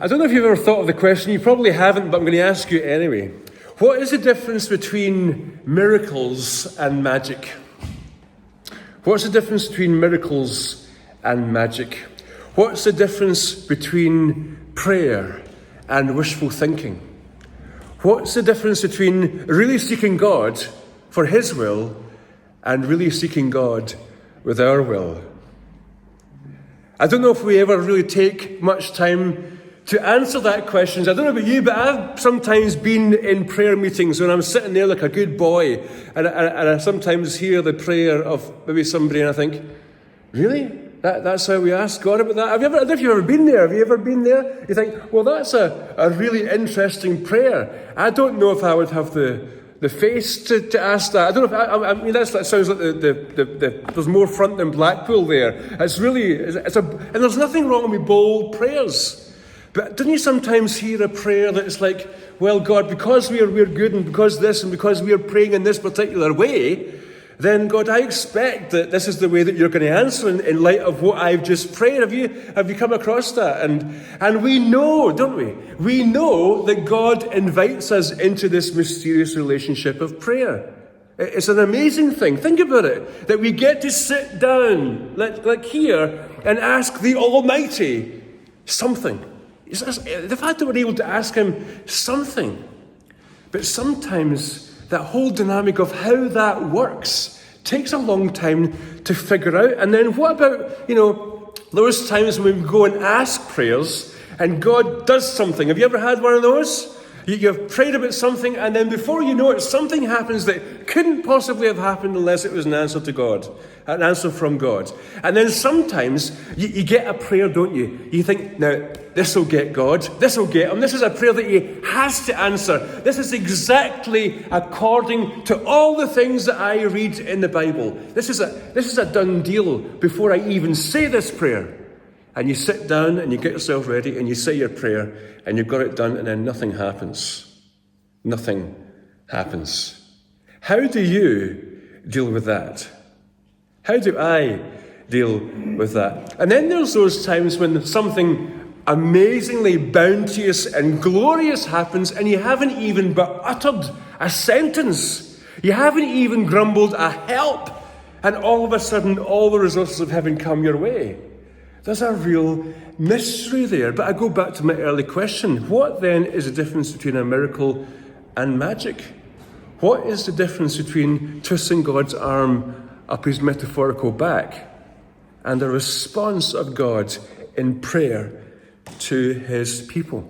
I don't know if you've ever thought of the question. You probably haven't, but I'm going to ask you anyway. What is the difference between miracles and magic? What's the difference between miracles and magic? What's the difference between prayer and wishful thinking? What's the difference between really seeking God for His will and really seeking God with our will? I don't know if we ever really take much time to answer that question. I don't know about you, but I've sometimes been in prayer meetings when I'm sitting there like a good boy, and I sometimes hear the prayer of maybe somebody, and I think, really? That's how we ask God about that? I don't know if you've ever been there. Have you ever been there? You think, well, that's a really interesting prayer. I don't know if I would have the face to ask that. I don't know if that sounds like there's more front than Blackpool there. And there's nothing wrong with bold prayers. But don't you sometimes hear a prayer that's like, well, God, because we're good and because this and because we are praying in this particular way, then God, I expect that this is the way that you're going to answer in light of what I've just prayed. Have you come across that? And we know, don't we? We know that God invites us into this mysterious relationship of prayer. It's an amazing thing. Think about it. That we get to sit down, like here, and ask the Almighty something. The fact that we're able to ask Him something. But sometimes that whole dynamic of how that works takes a long time to figure out. And then what about, those times when we go and ask prayers and God does something? Have you ever had one of those? You've prayed about something, and then before you know it, something happens that couldn't possibly have happened unless it was an answer to God, an answer from God. And then sometimes you get a prayer, don't you? You think, now, this will get God. This will get Him. This is a prayer that He has to answer. This is exactly according to all the things that I read in the Bible. This is a done deal before I even say this prayer. And you sit down and you get yourself ready and you say your prayer and you've got it done, and then nothing happens. Nothing happens. How do you deal with that? How do I deal with that? And then there's those times when something amazingly bounteous and glorious happens and you haven't even but uttered a sentence. You haven't even grumbled a help, and all of a sudden all the resources of heaven come your way. There's a real mystery there. But I go back to my early question. What then is the difference between a miracle and magic? What is the difference between twisting God's arm up His metaphorical back and the response of God in prayer to His people?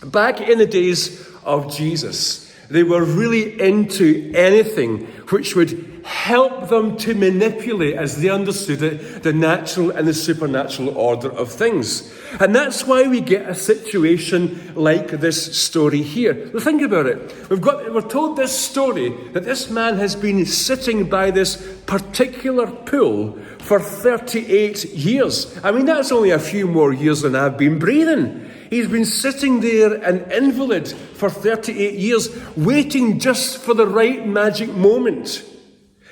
Back in the days of Jesus, they were really into anything which would help them to manipulate, as they understood it, the natural and the supernatural order of things. And that's why we get a situation like this story here. Well, think about it. We're told this story that this man has been sitting by this particular pool for 38 years. I mean, that's only a few more years than I've been breathing. He's been sitting there, an invalid, for 38 years, waiting just for the right magic moment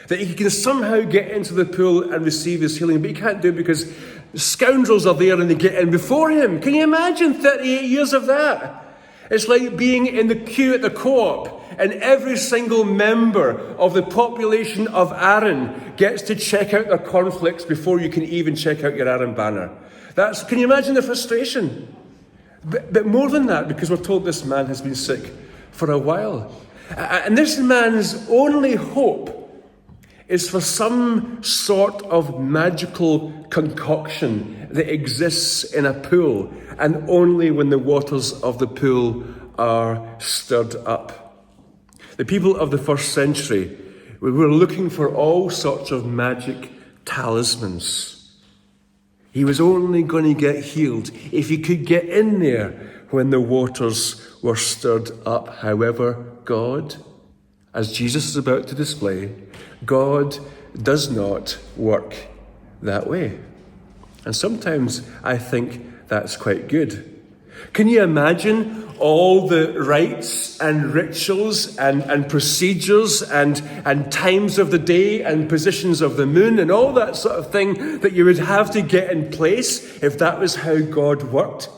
that he can somehow get into the pool and receive his healing. But he can't do it because scoundrels are there and they get in before him. Can you imagine 38 years of that? It's like being in the queue at the co-op and every single member of the population of Arran gets to check out their cornflakes before you can even check out your Arran banner. Can you imagine the frustration? But more than that, because we're told this man has been sick for a while. And this man's only hope is for some sort of magical concoction that exists in a pool, and only when the waters of the pool are stirred up. The people of the first century were looking for all sorts of magic talismans. He was only going to get healed if he could get in there when the waters were stirred up. However, God, as Jesus is about to display, God does not work that way. And sometimes I think that's quite good. Can you imagine all the rites and rituals and procedures and times of the day and positions of the moon and all that sort of thing that you would have to get in place if that was how God worked?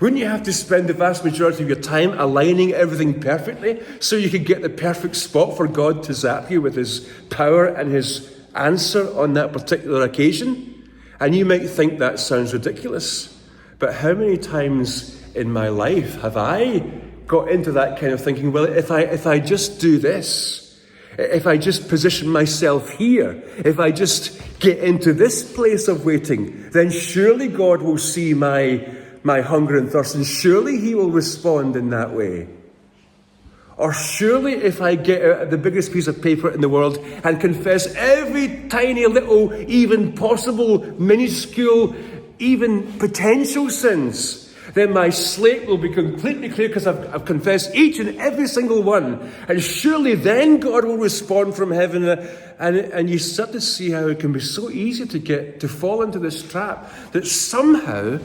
Wouldn't you have to spend the vast majority of your time aligning everything perfectly so you could get the perfect spot for God to zap you with his power and his answer on that particular occasion? And you might think that sounds ridiculous, but how many times in my life have I got into that kind of thinking, well, if I just do this, if I just position myself here, if I just get into this place of waiting, then surely God will see my hunger and thirst, and surely he will respond in that way. Or surely if I get out the biggest piece of paper in the world and confess every tiny little, even possible, minuscule, even potential sins, then my slate will be completely clear because I've confessed each and every single one. And surely then God will respond from heaven. And you start to see how it can be so easy to fall into this trap that somehow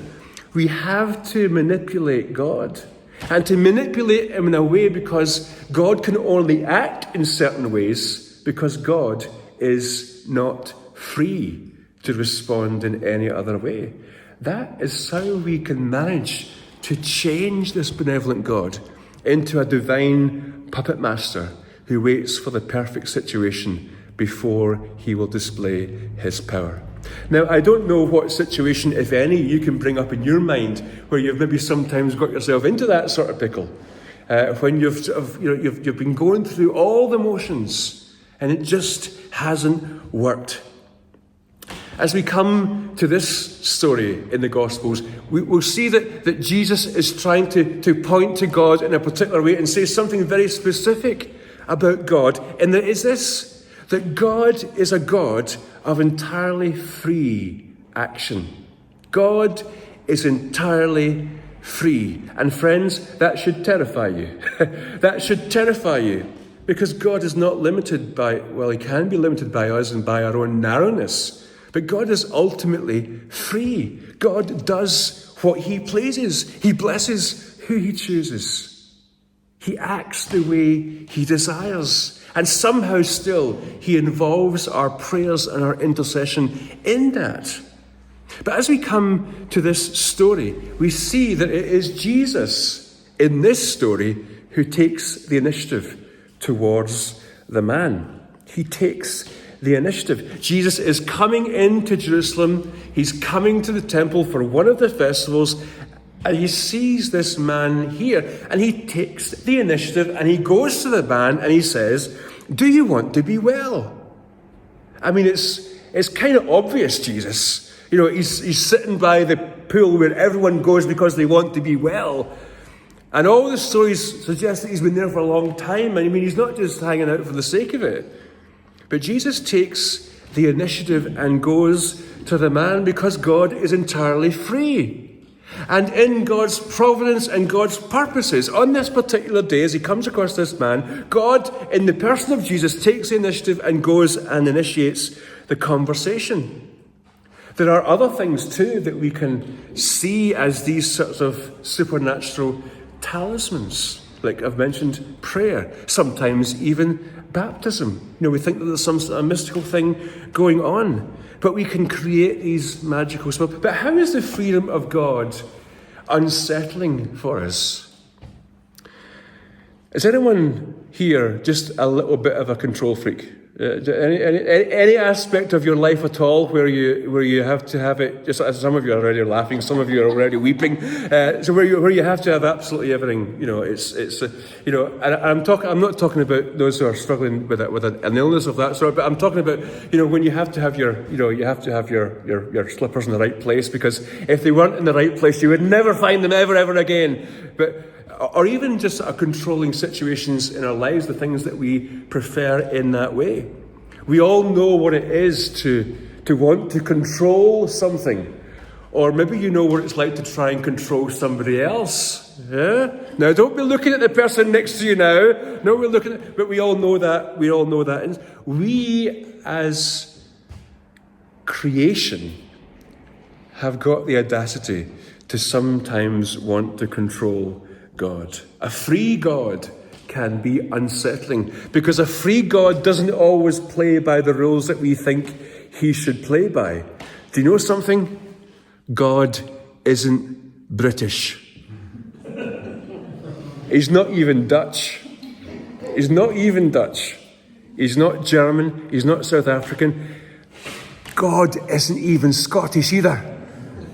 we have to manipulate God. And to manipulate him in a way because God can only act in certain ways because God is not free to respond in any other way. That is how we can manage to change this benevolent God into a divine puppet master who waits for the perfect situation before he will display his power. Now, I don't know what situation, if any, you can bring up in your mind where you've maybe sometimes got yourself into that sort of pickle, when you've been going through all the motions and it just hasn't worked. As we come to this story in the Gospels, we'll see that Jesus is trying to point to God in a particular way and say something very specific about God. And that is this, that God is a God of entirely free action. God is entirely free. And friends, that should terrify you. That should terrify you. Because God is not limited by, well, he can be limited by us and by our own narrowness. But God is ultimately free. God does what he pleases. He blesses who he chooses. He acts the way he desires. And somehow still, he involves our prayers and our intercession in that. But as we come to this story, we see that it is Jesus in this story who takes the initiative towards the man. He takes the initiative. Jesus is coming into Jerusalem. He's coming to the temple for one of the festivals, and he sees this man here, and he takes the initiative, and he goes to the man, and he says, "Do you want to be well?" I mean, it's kind of obvious, Jesus. You know, he's sitting by the pool where everyone goes because they want to be well. And all the stories suggest that he's been there for a long time. I mean, he's not just hanging out for the sake of it. But Jesus takes the initiative and goes to the man because God is entirely free. And in God's providence and God's purposes, on this particular day, as he comes across this man, God, in the person of Jesus, takes the initiative and goes and initiates the conversation. There are other things too that we can see as these sorts of supernatural talismans. Like I've mentioned, prayer, sometimes even baptism. You know, we think that there's some sort of mystical thing going on, but we can create these magical spells. But how is the freedom of God unsettling for us? Is anyone here just a little bit of a control freak? Any aspect of your life at all where you have to have it? Just some of you are already laughing, some of you are already weeping. So where you have to have absolutely everything. You know, it's you know. And I'm not talking about those who are struggling with an illness of that sort. But I'm talking about, you know, when you have to have your slippers in the right place, because if they weren't in the right place, you would never find them ever again. Or even just controlling situations in our lives, the things that we prefer in that way. We all know what it is to want to control something. Or maybe you know what it's like to try and control somebody else. Yeah? Now, don't be looking at the person next to you now. No, we're looking at, but we all know that. We all know that. And we, as creation, have got the audacity to sometimes want to control God. A free God can be unsettling because a free God doesn't always play by the rules that we think he should play by. Do you know something? God isn't British. He's not even Dutch. He's not even Dutch. He's not German. He's not South African. God isn't even Scottish either.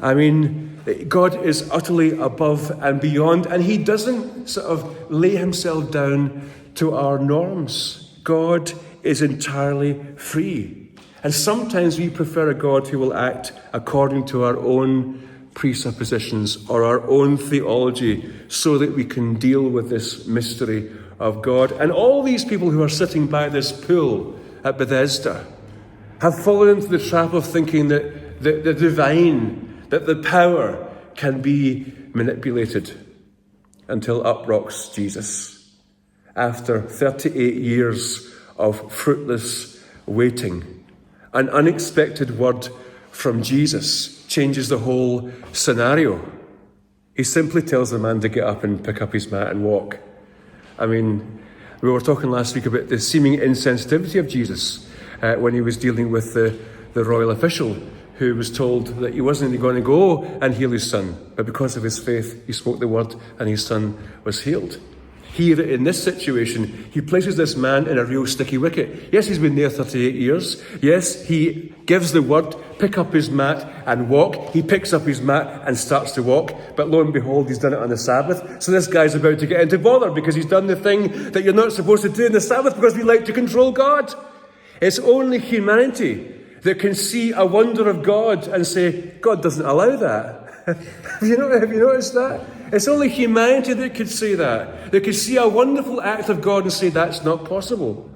I mean, God is utterly above and beyond, and he doesn't sort of lay himself down to our norms. God is entirely free. And sometimes we prefer a God who will act according to our own presuppositions or our own theology so that we can deal with this mystery of God. And all these people who are sitting by this pool at Bethesda have fallen into the trap of thinking that the divine, that the power can be manipulated, until up rocks Jesus. After 38 years of fruitless waiting, an unexpected word from Jesus changes the whole scenario. He simply tells the man to get up and pick up his mat and walk. I mean, we were talking last week about the seeming insensitivity of Jesus when he was dealing with the royal official who was told that he wasn't going to go and heal his son, but because of his faith, he spoke the word and his son was healed. Here, in this situation, he places this man in a real sticky wicket. Yes, he's been there 38 years. Yes, he gives the word, pick up his mat and walk. He picks up his mat and starts to walk. But lo and behold, he's done it on the Sabbath. So this guy's about to get into bother because he's done the thing that you're not supposed to do on the Sabbath because we like to control God. It's only humanity that can see a wonder of God and say, God doesn't allow that. Have you noticed that? It's only humanity that could say that. They could see a wonderful act of God and say that's not possible.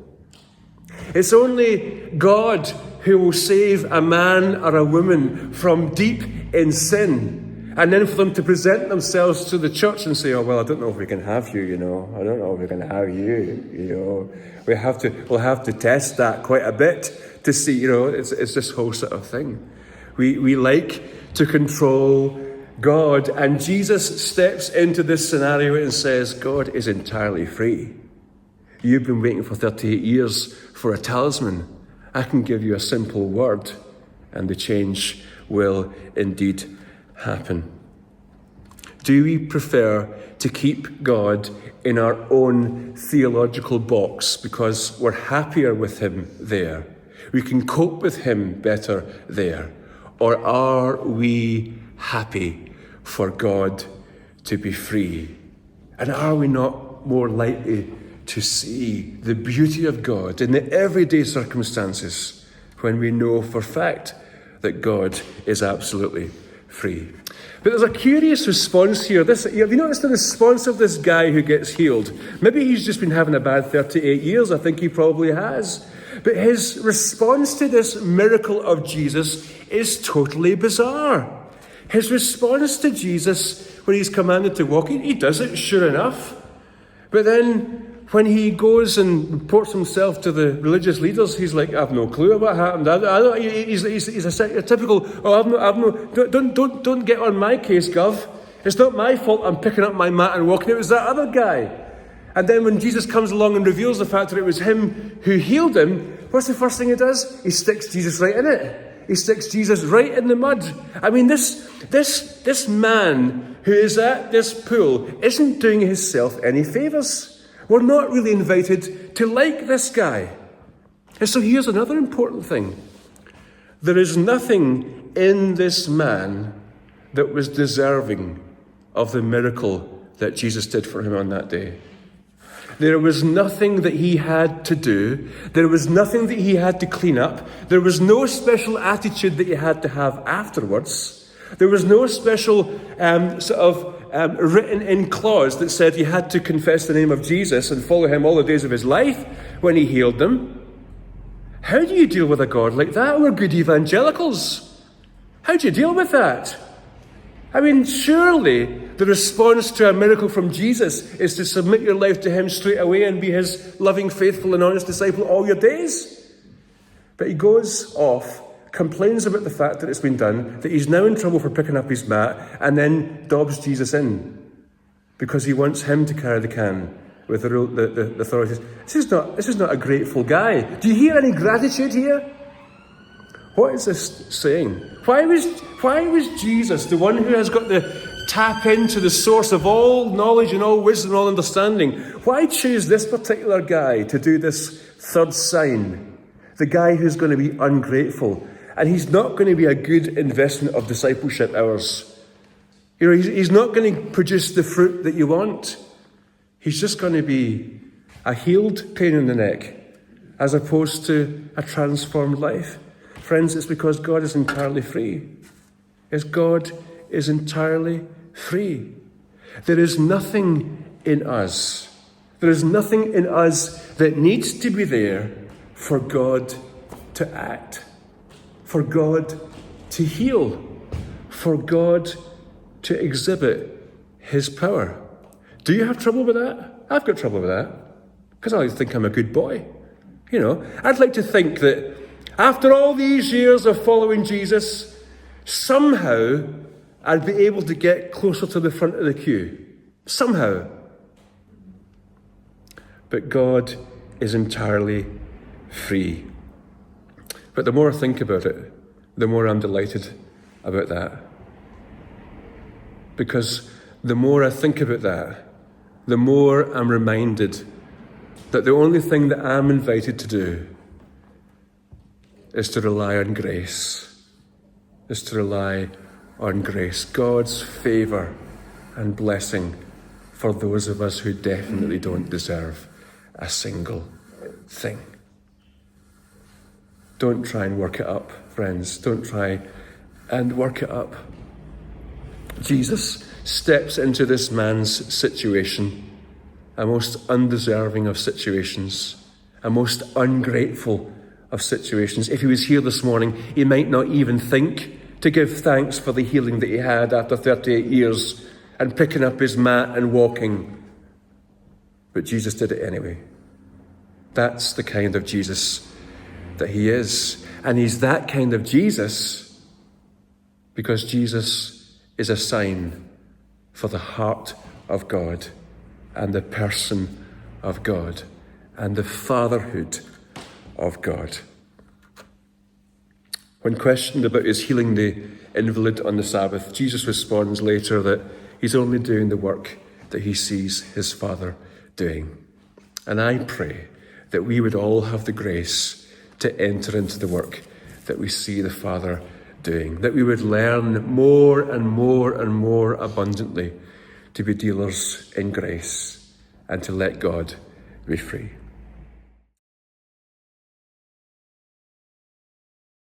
It's only God who will save a man or a woman from deep in sin, and then for them to present themselves to the church and say, oh, well, I don't know if we can have you, I don't know if we can have you, We'll have to test that quite a bit to see, it's this whole sort of thing. We like to control God, and Jesus steps into this scenario and says, God is entirely free. You've been waiting for 38 years for a talisman. I can give you a simple word, and the change will indeed happen. Do we prefer to keep God in our own theological box because we're happier with him there? We can cope with him better there. Or are we happy for God to be free? And are we not more likely to see the beauty of God in the everyday circumstances when we know for fact that God is absolutely free? But there's a curious response here. Have you noticed the response of this guy who gets healed? Maybe he's just been having a bad 38 years. I think he probably has. But his response to this miracle of Jesus is totally bizarre. His response to Jesus when he's commanded to walk, he does it, sure enough. But then when he goes and reports himself to the religious leaders, he's like, I've no clue what happened. He's a typical, don't get on my case, Gov. It's not my fault I'm picking up my mat and walking. It was that other guy. And then when Jesus comes along and reveals the fact that it was him who healed him, what's the first thing he does? He sticks Jesus right in it. He sticks Jesus right in the mud. I mean, this man who is at this pool isn't doing himself any favours. We're not really invited to like this guy. And so here's another important thing. There is nothing in this man that was deserving of the miracle that Jesus did for him on that day. There was nothing that he had to do. There was nothing that he had to clean up. There was no special attitude that he had to have afterwards. There was no special written in clause that said he had to confess the name of Jesus and follow him all the days of his life when he healed them. How do you deal with a God like that? We're good evangelicals. How do you deal with that? I mean, surely the response to a miracle from Jesus is to submit your life to him straight away and be his loving, faithful, and honest disciple all your days. But he goes off, complains about the fact that it's been done, that he's now in trouble for picking up his mat, and then dobs Jesus in because he wants him to carry the can with the authorities. This is not a grateful guy. Do you hear any gratitude here? What is this saying? Why was Jesus, the one who has got the tap into the source of all knowledge and all wisdom and all understanding. Why choose this particular guy to do this third sign? The guy who's going to be ungrateful. And he's not going to be a good investment of discipleship hours. He's not going to produce the fruit that you want. He's just going to be a healed pain in the neck, as opposed to a transformed life. Friends, it's because God is entirely free. As God is entirely free. There is nothing in us. There is nothing in us that needs to be there for God to act, for God to heal, for God to exhibit his power. Do you have trouble with that? I've got trouble with that, because I think I'm a good boy. I'd like to think that after all these years of following Jesus, somehow I'd be able to get closer to the front of the queue. Somehow. But God is entirely free. But the more I think about it, the more I'm delighted about that. Because the more I think about that, the more I'm reminded that the only thing that I'm invited to do is to rely on grace. Is to rely on grace. God's favour and blessing for those of us who definitely don't deserve a single thing. Don't try and work it up, friends. Don't try and work it up. Jesus steps into this man's situation, a most undeserving of situations, a most ungrateful of situations. If he was here this morning, he might not even think to give thanks for the healing that he had after 38 years and picking up his mat and walking. But Jesus did it anyway. That's the kind of Jesus that he is. And he's that kind of Jesus because Jesus is a sign for the heart of God and the person of God and the fatherhood of God. When questioned about his healing the invalid on the Sabbath, Jesus responds later that he's only doing the work that he sees his Father doing. And I pray that we would all have the grace to enter into the work that we see the Father doing, that we would learn more and more and more abundantly to be dealers in grace and to let God be free.